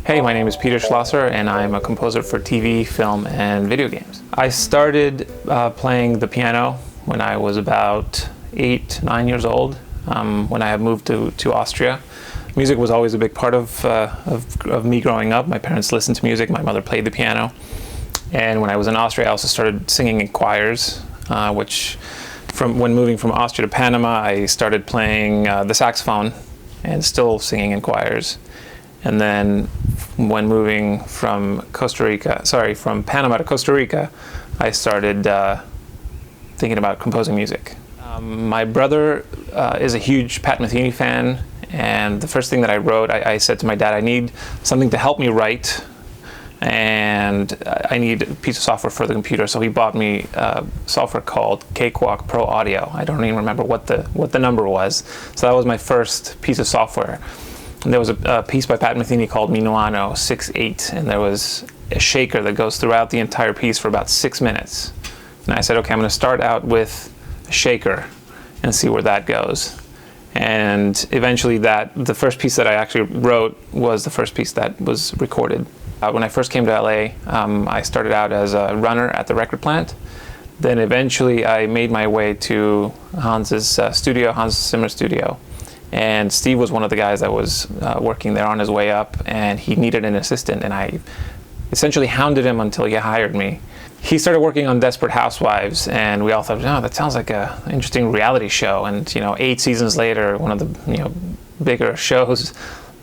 Hey, my name is Pieter Schlosser and I'm a composer for TV, film, and video games. I started playing the piano when I was about 8, 9 years old, when I had moved to Austria. Music was always a big part of me growing up. My parents listened to music, my mother played the piano. And when I was in Austria, I also started singing in choirs, when moving from Austria to Panama, I started playing the saxophone and still singing in choirs. And then when moving from Panama to Costa Rica, I started thinking about composing music. My brother is a huge Pat Metheny fan, and the first thing that I wrote, I said to my dad, I need something to help me write, and I need a piece of software for the computer. So he bought me software called Cakewalk Pro Audio. I don't even remember what the number was. So that was my first piece of software. And there was a piece by Pat Metheny called Minuano 6/8, and there was a shaker that goes throughout the entire piece for about 6 minutes. And I said, okay, I'm going to start out with a shaker and see where that goes. And eventually the first piece that I actually wrote was the first piece that was recorded. When I first came to LA, I started out as a runner at the record plant. Then eventually I made my way to Hans's studio, Hans Zimmer studio. And Steve was one of the guys that was working there on his way up, and he needed an assistant, and I essentially hounded him until he hired me. He started working on Desperate Housewives, and we all thought, oh, that sounds like an interesting reality show. And 8 seasons later, one of the bigger shows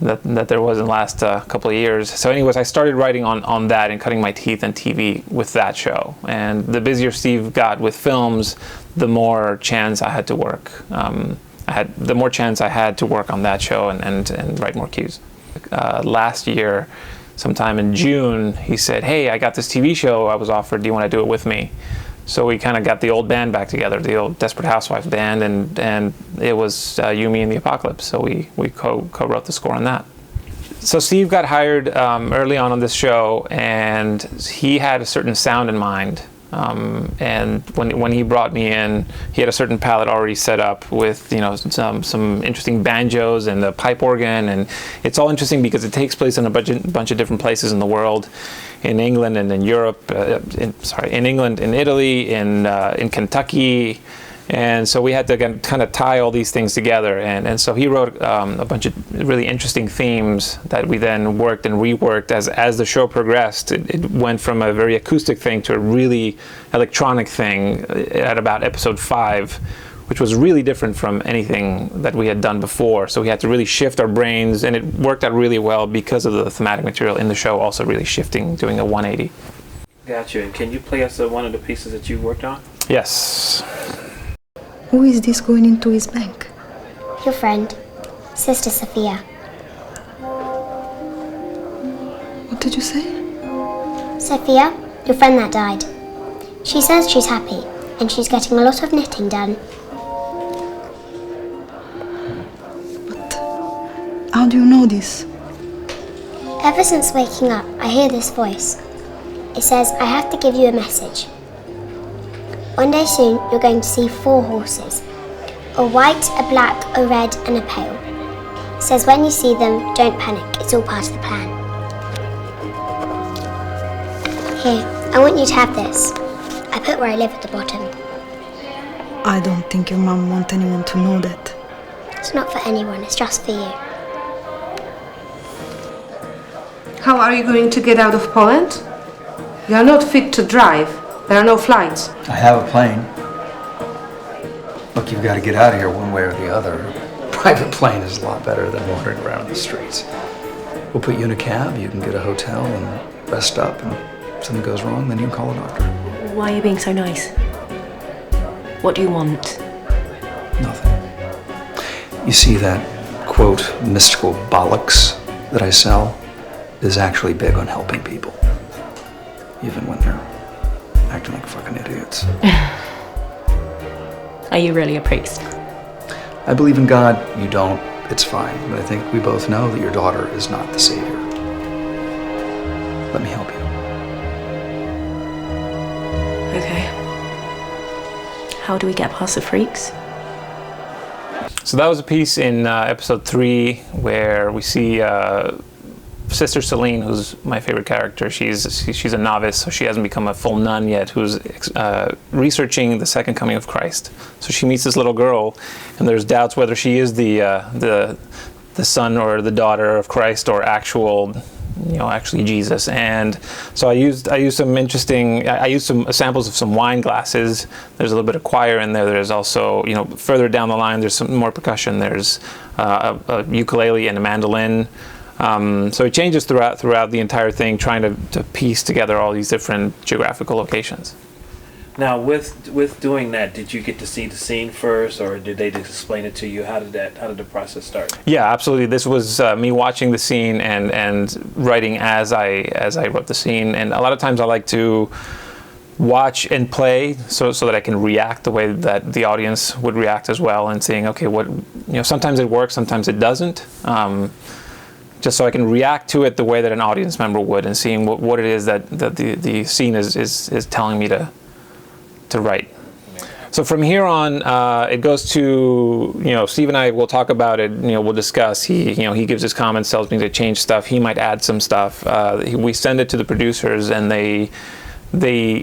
that there was in the last couple of years. So anyways, I started writing on that and cutting my teeth on TV with that show. And the busier Steve got with films, the more chance I had to work. The more chance I had to work on that show and write more cues. Last year, sometime in June, he said, hey, I got this TV show I was offered, do you want to do it with me? So we kind of got the old band back together, the old Desperate Housewives band, and it was You, Me, and the Apocalypse, so we co-wrote the score on that. So Steve got hired early on this show, and he had a certain sound in mind. And when he brought me in, he had a certain palette already set up with some interesting banjos and the pipe organ, and it's all interesting because it takes place in a bunch of different places in the world, in England and in Europe, in England, in Italy, in Kentucky. And so we had to kind of tie all these things together, and so he wrote a bunch of really interesting themes that we then worked and reworked as the show progressed. It went from a very acoustic thing to a really electronic thing at about episode 5, which was really different from anything that we had done before. So we had to really shift our brains, and it worked out really well because of the thematic material in the show also really shifting, doing a 180. Gotcha. And can you play us one of the pieces that you worked on? Yes. Who is this going into his bank? Your friend, Sister Sophia. What did you say? Sophia, your friend that died. She says she's happy, and she's getting a lot of knitting done. But how do you know this? Ever since waking up, I hear this voice. It says, I have to give you a message. One day soon, you're going to see 4 horses. A white, a black, a red, and a pale. It says when you see them, don't panic, it's all part of the plan. Here, I want you to have this. I put where I live at the bottom. I don't think your mom wants anyone to know that. It's not for anyone, it's just for you. How are you going to get out of Poland? You are not fit to drive. There are no flights. I have a plane. Look, you've got to get out of here one way or the other. A private plane is a lot better than wandering around the streets. We'll put you in a cab, you can get a hotel and rest up, and if something goes wrong, then you can call a doctor. Why are you being so nice? What do you want? Nothing. You see that, quote, mystical bollocks that I sell is actually big on helping people. Even when they're acting like fucking idiots. Are you really a priest? I believe in God, you don't, it's fine. But I think we both know that your daughter is not the savior. Let me help you. Okay. How do we get past the freaks? So that was a piece in episode 3 where we see Sister Celine, who's my favorite character, she's a novice, so she hasn't become a full nun yet, who's researching the second coming of Christ. So she meets this little girl, and there's doubts whether she is the son or the daughter of Christ or actually Jesus. And so I used some samples of some wine glasses. There's a little bit of choir in there. There's also, further down the line, there's some more percussion. There's a ukulele and a mandolin. So it changes throughout the entire thing, trying to piece together all these different geographical locations. Now, with doing that, did you get to see the scene first, or did they just explain it to you? How did the process start? Yeah, absolutely. This was me watching the scene and writing as I wrote the scene. And a lot of times I like to watch and play so that I can react the way that the audience would react as well, and seeing, okay, sometimes it works, sometimes it doesn't. Just so I can react to it the way that an audience member would, and seeing what it is that the scene is telling me to write. So from here on, it goes to, Steve and I will talk about it. We'll discuss. He gives his comments, tells me to change stuff. He might add some stuff. We send it to the producers, and they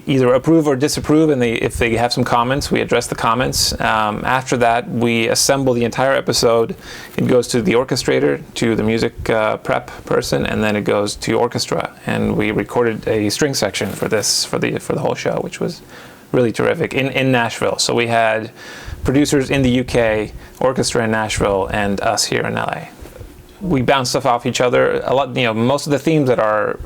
either approve or disapprove. And if they have some comments, we address the comments. After that, we assemble the entire episode. It goes to the orchestrator, to the music prep person, and then it goes to orchestra. And we recorded a string section for the whole show, which was really terrific in Nashville. So we had producers in the UK, orchestra in Nashville, and us here in LA. We bounce stuff off each other a lot. Most of the themes that are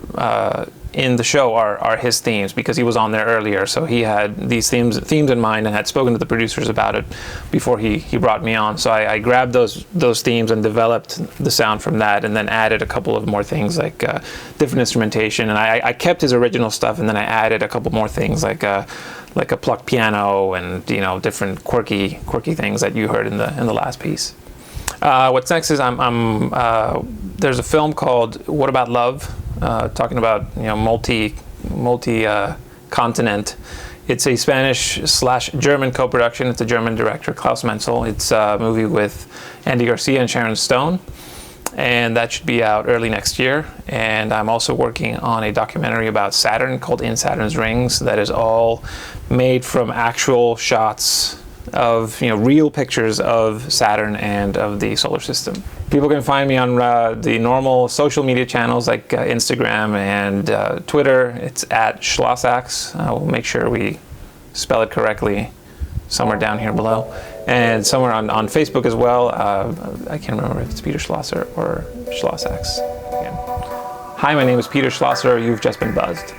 in the show are his themes, because he was on there earlier. So he had these themes in mind and had spoken to the producers about it before he brought me on. So I grabbed those themes and developed the sound from that, and then added a couple of more things like different instrumentation. And I kept his original stuff, and then I added a couple more things like a plucked piano and different quirky things that you heard in the last piece. What's next is there's a film called What About Love, talking about multi continent. It's a Spanish/German co-production. It's a German director, Klaus Menzel. It's a movie with Andy Garcia and Sharon Stone, and that should be out early next year. And I'm also working on a documentary about Saturn called In Saturn's Rings, that is all made from actual shots of real pictures of Saturn and of the solar system. People can find me on the normal social media channels like Instagram and Twitter. It's at Schlossax. We'll make sure we spell it correctly somewhere down here below, and somewhere on Facebook as well. I can't remember if it's Pieter Schlosser or Schlossax. Again. Hi, my name is Pieter Schlosser. You've just been buzzed.